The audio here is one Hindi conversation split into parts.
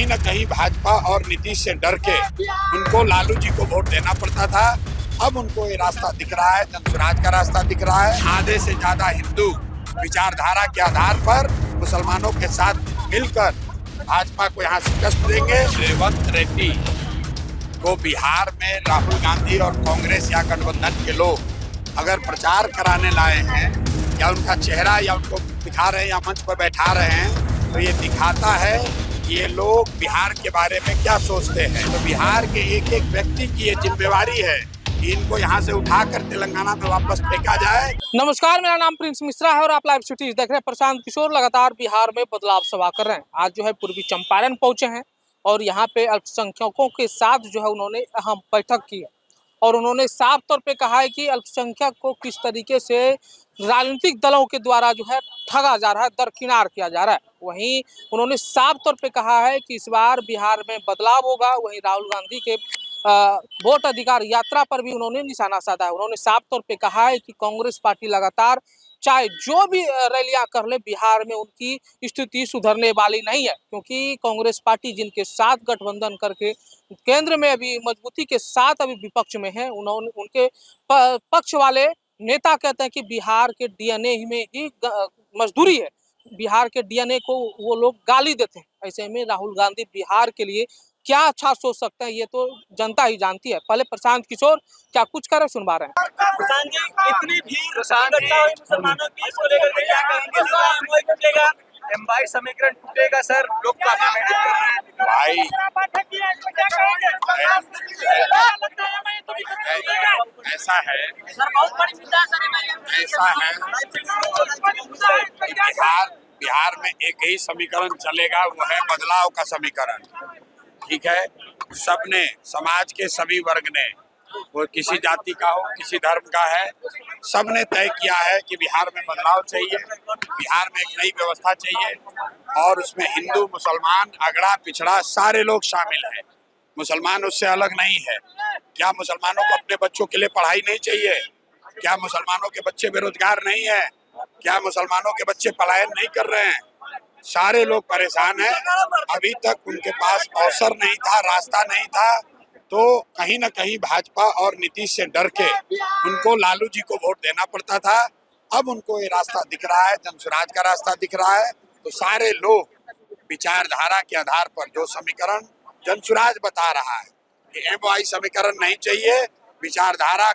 कहीं न कहीं भाजपा और नीतीश से डर के उनको लालू जी को वोट देना पड़ता था। अब उनको ये रास्ता दिख रहा है, जनसुराज का रास्ता दिख रहा है। आधे से ज्यादा हिंदू विचारधारा के आधार पर मुसलमानों के साथ मिलकर भाजपा को यहाँ शिकस्त देंगे। रेवंत रेड्डी को बिहार में राहुल गांधी और कांग्रेस या गठबंधन के लोग अगर प्रचार कराने लाए हैं या उनका चेहरा या उनको दिखा रहे हैं या मंच पर बैठा रहे हैं, तो ये दिखाता है कि ये लोग बिहार के बारे में क्या सोचते हैं। तो बिहार के एक एक व्यक्ति की ये जिम्मेवारी है कि इनको यहाँ से उठाकर तेलंगाना में वापस फेंका जाए। नमस्कार, मेरा नाम प्रिंस मिश्रा है और आप लाइव सिटीज देख रहे हैं। प्रशांत किशोर लगातार बिहार में बदलाव सभा कर रहे हैं। आज जो है पूर्वी चंपारण पहुंचे हैं और यहाँ पे अल्पसंख्यकों के साथ जो है उन्होंने अहम बैठक की है और उन्होंने साफ तौर पे कहा है कि अल्पसंख्यक को किस तरीके से राजनीतिक दलों के द्वारा जो है ठगा जा रहा है, दरकिनार किया जा रहा है। वहीं उन्होंने साफ तौर पे कहा है कि इस बार बिहार में बदलाव होगा। वहीं राहुल गांधी के वोट अधिकार यात्रा पर भी उन्होंने निशाना साधा है। उन्होंने साफ तौर पे कहा है कि कांग्रेस पार्टी लगातार चाहे जो भी रैलियां कर ले, बिहार में उनकी स्थिति सुधरने वाली नहीं है, क्योंकि कांग्रेस पार्टी जिनके साथ गठबंधन करके केंद्र में अभी मजबूती के साथ अभी विपक्ष में है, उन्होंने उनके पक्ष वाले नेता कहते हैं कि बिहार के डीएनए में ही मजदूरी है, बिहार के डीएनए को वो लोग गाली देते हैं। ऐसे में राहुल गांधी बिहार के लिए क्या अच्छा सोच सकते हैं ये तो जनता ही जानती है। पहले प्रशांत किशोर क्या कुछ करे सुनवा रहे हैं। प्रशांत जी, इतनी भीड़ मुसलमानों की इसको लेकर के क्या कहेंगे? एमवाई समीकरण टूटेगा सर, लोग काफी मेहनत कर रहे हैं। भाई ऐसा है बिहार में एक ही समीकरण चलेगा, वो है बदलाव का समीकरण। ठीक है, सबने, समाज के सभी वर्ग ने, वो किसी जाति का हो, किसी धर्म का है, सबने तय किया है कि बिहार में बदलाव चाहिए, बिहार में एक नई व्यवस्था चाहिए और उसमें हिंदू, मुसलमान, अगड़ा पिछड़ा सारे लोग शामिल हैं। मुसलमान उससे अलग नहीं है। क्या मुसलमानों को अपने बच्चों के लिए पढ़ाई नहीं चाहिए? क्या मुसलमानों के बच्चे बेरोजगार नहीं है? क्या मुसलमानों के बच्चे पलायन नहीं कर रहे हैं? सारे लोग परेशान हैं। अभी तक उनके पास अवसर नहीं था, रास्ता नहीं था, तो कहीं न कहीं भाजपा और नीतीश से डर के उनको लालू जी को वोट देना पड़ता था। अब उनको ये रास्ता दिख रहा है, जनसुराज का रास्ता दिख रहा है। तो सारे लोग विचारधारा के आधार पर जो समीकरण जनसुराज बता रहा है कि एमवाई समीकरण नहीं चाहिए, विचारधारा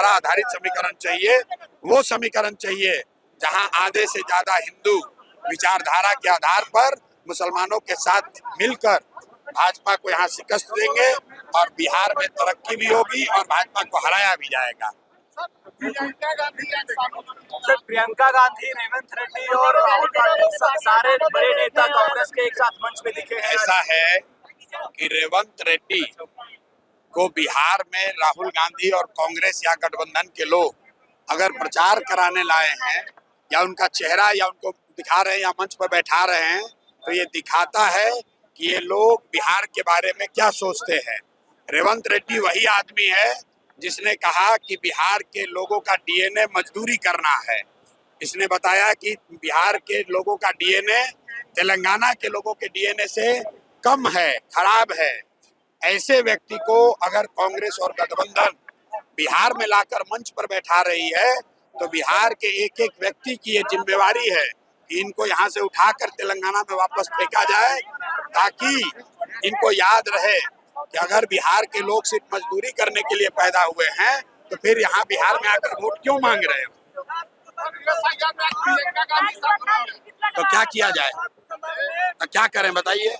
आधारित समीकरण चाहिए, वो समीकरण चाहिए जहां आधे से ज्यादा हिंदू विचारधारा के आधार पर मुसलमानों के साथ मिलकर भाजपा को यहाँ शिकस्त देंगे और बिहार में तरक्की भी होगी और भाजपा को हराया भी जाएगा। प्रियंका गांधी, रेवंत रेड्डी और राहुल गांधी सारे बड़े नेता कांग्रेस के एक साथ मंच में दिखे हैं। ऐसा है कि रेवंत रेड्डी को बिहार में राहुल गांधी और कांग्रेस या गठबंधन के लोग अगर प्रचार कराने लाए हैं या उनका चेहरा या उनको दिखा रहे हैं या मंच पर बैठा रहे हैं, तो ये दिखाता है कि ये लोग बिहार के बारे में क्या सोचते हैं। रेवंत रेड्डी वही आदमी है जिसने कहा कि बिहार के लोगों का डीएनए मजदूरी करना है। इसने बताया कि बिहार के लोगों का डीएनए तेलंगाना के लोगों के डीएनए से कम है, खराब है। ऐसे व्यक्ति को अगर कांग्रेस और गठबंधन बिहार में लाकर मंच पर बैठा रही है, तो बिहार के एक एक व्यक्ति की ये जिम्मेवारी है कि इनको यहाँ से उठाकर तेलंगाना में वापस फेंका जाए, ताकि इनको याद रहे कि अगर बिहार के लोग सिर्फ मजदूरी करने के लिए पैदा हुए हैं, तो फिर यहाँ बिहार में आकर वोट क्यों मांग रहे हो? तो क्या किया जाए, तो क्या करें बताइए?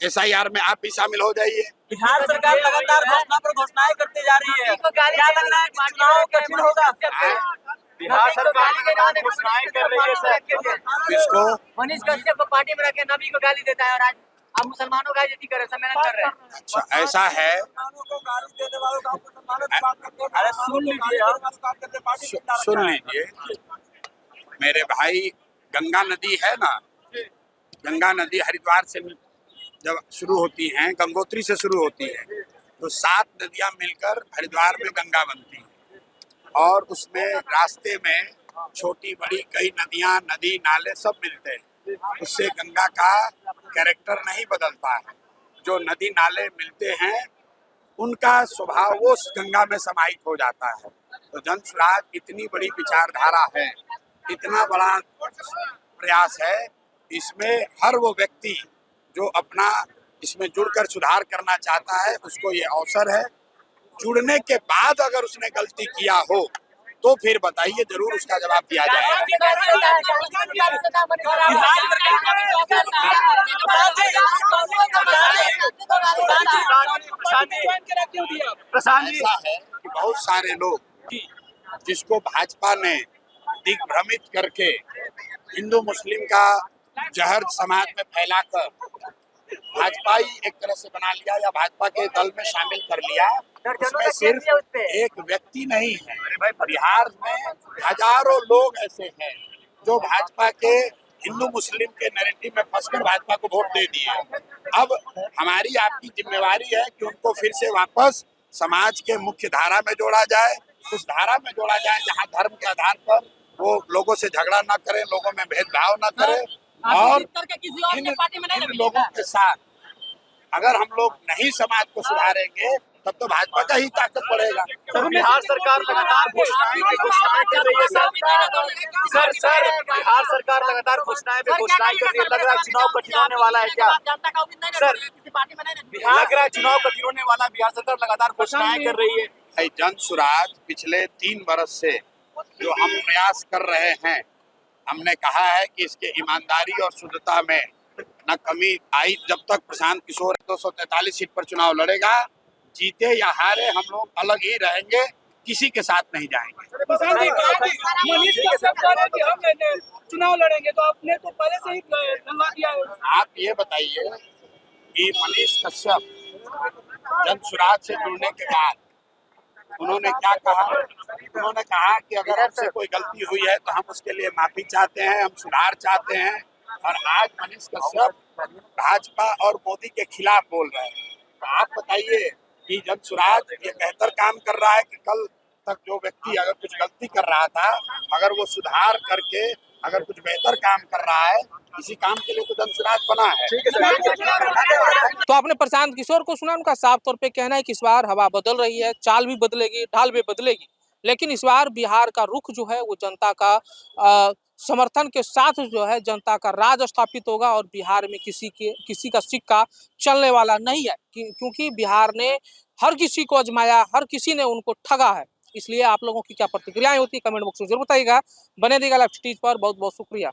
SIR में आप भी शामिल हो जाइए। बिहार सरकार लगातार घोषणा पर घोषणाएं करती जा रही है, क्या लग रहा है कि चुनाव कठिन होगा? बिहार सरकार घोषणाएं कर रही है सर। किसको? मनीष कश्यप को पार्टी में रखे नबी को गाली देता है और आज आप मुसलमानों का यदि करे सम्मेलन कर रहे हैं। अच्छा, ऐसा है। अरे सुन लीजिए मेरे भाई, गंगा नदी है ना, गंगा नदी हरिद्वार से जब शुरू होती हैं, गंगोत्री से शुरू होती है, तो 7 नदियां मिलकर हरिद्वार में गंगा बनती हैं और उसमें रास्ते में छोटी बड़ी कई नदियां, नदी नाले सब मिलते हैं। उससे गंगा का कैरेक्टर नहीं बदलता है। जो नदी नाले मिलते हैं उनका स्वभाव वो उस गंगा में समाहित हो जाता है। तो जन स्वराज इतनी बड़ी विचारधारा है, इतना बड़ा प्रयास है, इसमें हर वो व्यक्ति जो अपना इसमें जुड़कर सुधार करना चाहता है उसको ये अवसर है। जुड़ने के बाद अगर उसने गलती किया हो तो फिर बताइए, जरूर उसका जवाब दिया जाएगा। ऐसा है कि बहुत सारे लोग जिसको भाजपा ने दिग्भ्रमित करके हिंदू मुस्लिम का जहर समाज में फैलाकर भाजपा ही एक तरह से बना लिया या भाजपा के दल में शामिल कर लिया। उसमें सिर्फ एक व्यक्ति नहीं है, बिहार में हजारों लोग ऐसे हैं जो भाजपा के हिंदू मुस्लिम के नैरेटिव में फंसकर भाजपा को वोट दे दिए। अब हमारी आपकी जिम्मेवारी है कि उनको फिर से वापस समाज के मुख्य धारा में जोड़ा जाए, उस धारा में जोड़ा जाए जहां धर्म के आधार पर वो लोगों से झगड़ा ना करे, लोगों में भेदभाव ना करे। और इन लोगों के साथ अगर हम लोग नहीं समाज को सुधारेंगे तब तो भाजपा का ही ताकत बढ़ेगा। बिहार सरकार लगातार घोषणाएं पे घोषणाएं कर रही है सर बिहार सरकार लगातार घोषणाएं पे घोषणाएं कर रही है। लग रहा है चुनाव कठिन होने वाला है क्या सर? लग रहा है चुनाव कठिन होने वाला, बिहार सरकार लगातार घोषणाएं कर रही है। जन स्वराज पिछले 3 वर्ष से जो हम प्रयास कर रहे हैं, हमने कहा है कि इसके ईमानदारी और शुद्धता में न कमी आई। जब तक प्रशांत किशोर 243 सीट पर चुनाव लड़ेगा, जीते या हारे हम लोग अलग ही रहेंगे, किसी के साथ नहीं जाएंगे। मनीष कश्यप कह रहे हैं कि हम चुनाव लड़ेंगे, तो आपने तो पहले से ही लड़वा दिया है। आप ये बताइए कि मनीष कश्यप जन स्वराज से जुड़ने के बाद उन्होंने क्या कहा? उन्होंने कहा कि अगर हमसे कोई गलती हुई है तो हम उसके लिए माफी चाहते हैं, हम सुधार चाहते हैं। और आज मनीष कश्यप भाजपा और मोदी के खिलाफ बोल रहे हैं। तो आप बताइए कि जन स्वराज ये बेहतर काम कर रहा है कि कल तक जो व्यक्ति अगर कुछ गलती कर रहा था, अगर वो सुधार करके अगर कुछ बेहतर काम कर रहा है, इसी काम के लिए तो जन स्वराज बना है। तो आपने प्रशांत किशोर को सुना, उनका साफ तौर पे कहना है कि इस बार हवा बदल रही है, चाल भी बदलेगी, ढाल भी बदलेगी, लेकिन इस बार बिहार का रुख जो है वो जनता का समर्थन के साथ जो है जनता का राज स्थापित होगा और बिहार में किसी का सिक्का चलने वाला नहीं है, क्योंकि बिहार ने हर किसी को आजमाया, हर किसी ने उनको ठगा है। इसलिए आप लोगों की क्या प्रतिक्रियाएं होती है कमेंट बॉक्स में जरूर बताइएगा। बने रहिएगा लाइव सिटीज पर। बहुत बहुत शुक्रिया।